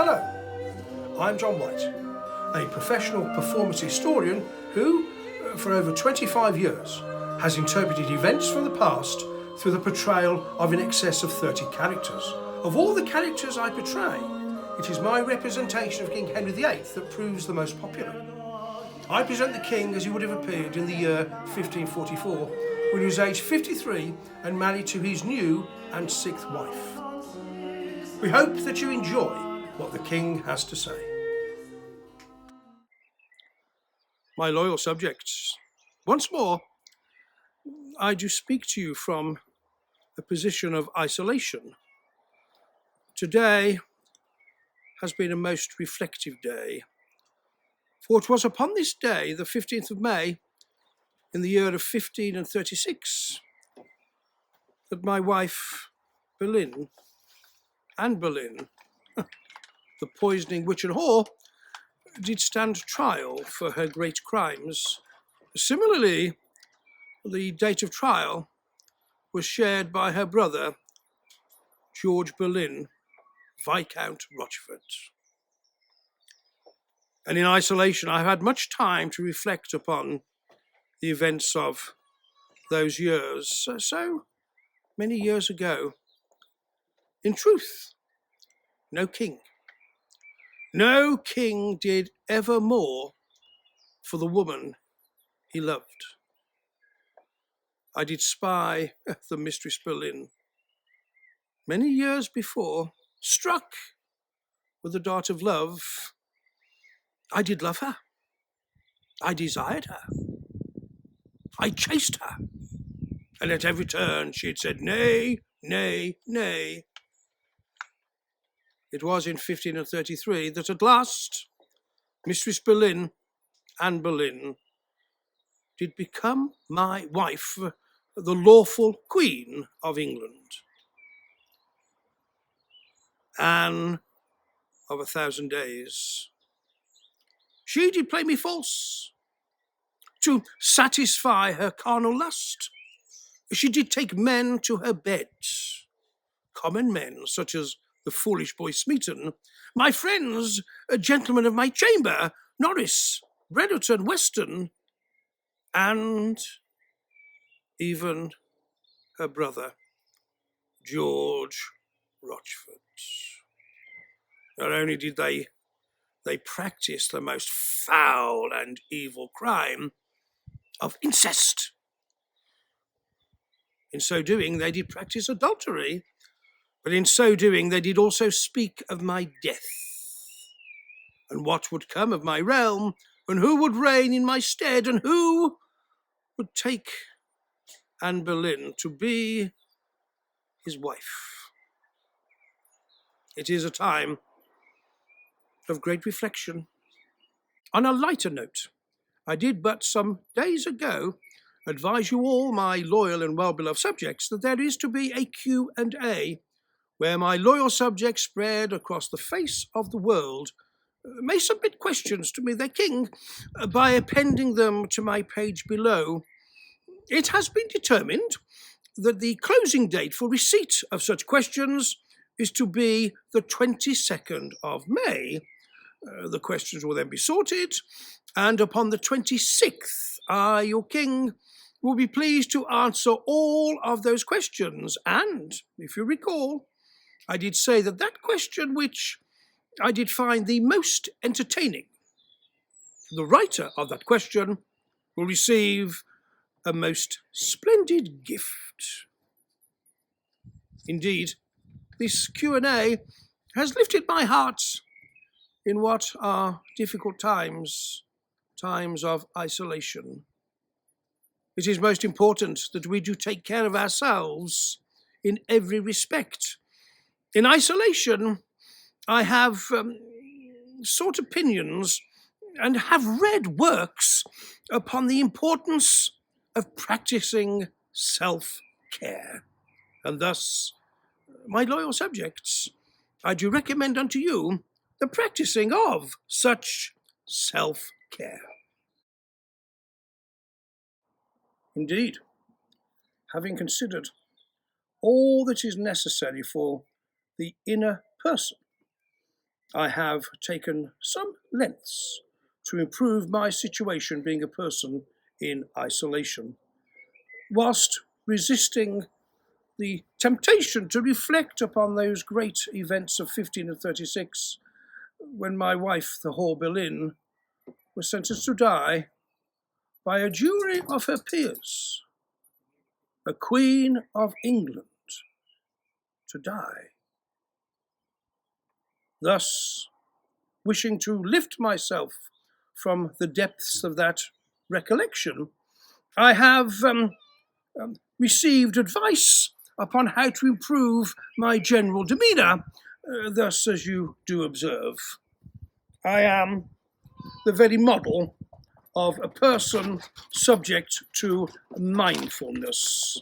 Hello, I'm John White, a professional performance historian who, for over 25 years, has interpreted events from the past through the portrayal of in excess of 30 characters. Of all the characters I portray, it is my representation of King Henry VIII that proves the most popular. I present the king as he would have appeared in the year 1544, when he was aged 53 and married to his new and sixth wife. We hope that you enjoy what the king has to say. My loyal subjects, once more, I do speak to you from a position of isolation. Today has been a most reflective day, for it was upon this day, the 15th of May, in the year of 1536, that my wife, Boleyn, Anne Boleyn, the poisoning witch and whore, did stand trial for her great crimes. Similarly, the date of trial was shared by her brother, George Boleyn, Viscount Rochford. And in isolation, I've had much time to reflect upon the events of those years, so many years ago. In truth, no king did ever more for the woman he loved. I did spy the Mistress Boleyn many years before, struck with the dart of love. I did love her. I desired her. I chased her. And at every turn she had said, nay, nay, nay. It was in 1533 that at last Mistress Boleyn, Anne Boleyn, did become my wife, the lawful Queen of England. Anne of 1,000 days. She did play me false to satisfy her carnal lust. She did take men to her bed, common men such as the foolish boy Smeaton, my friends, gentlemen of my chamber, Norris, Brereton, Weston, and even her brother, George Rochford. Not only did they practice the most foul and evil crime of incest. In so doing, they did practice adultery, but in so doing, they did also speak of my death, and what would come of my realm, and who would reign in my stead, and who would take Anne Boleyn to be his wife. It is a time of great reflection. On a lighter note, I did but some days ago advise you all, my loyal and well-beloved subjects, that there is to be a Q&A where my loyal subjects spread across the face of the world may submit questions to me, their king, by appending them to my page below. It has been determined that the closing date for receipt of such questions is to be the 22nd of May. The questions will then be sorted, and upon the 26th, I, your king, will be pleased to answer all of those questions. And, if you recall, I did say that that question which I did find the most entertaining, the writer of that question will receive a most splendid gift. Indeed, this Q&A has lifted my heart in what are difficult times, times of isolation. It is most important that we do take care of ourselves in every respect. In isolation, I have sought opinions and have read works upon the importance of practicing self-care. And thus, my loyal subjects, I do recommend unto you the practicing of such self-care. Indeed, having considered all that is necessary for the inner person, I have taken some lengths to improve my situation being a person in isolation, whilst resisting the temptation to reflect upon those great events of 1536, when my wife, the whore Boleyn, was sentenced to die by a jury of her peers, a Queen of England, to die. Thus, wishing to lift myself from the depths of that recollection, I have received advice upon how to improve my general demeanour. Thus, as you do observe, I am the very model of a person subject to mindfulness.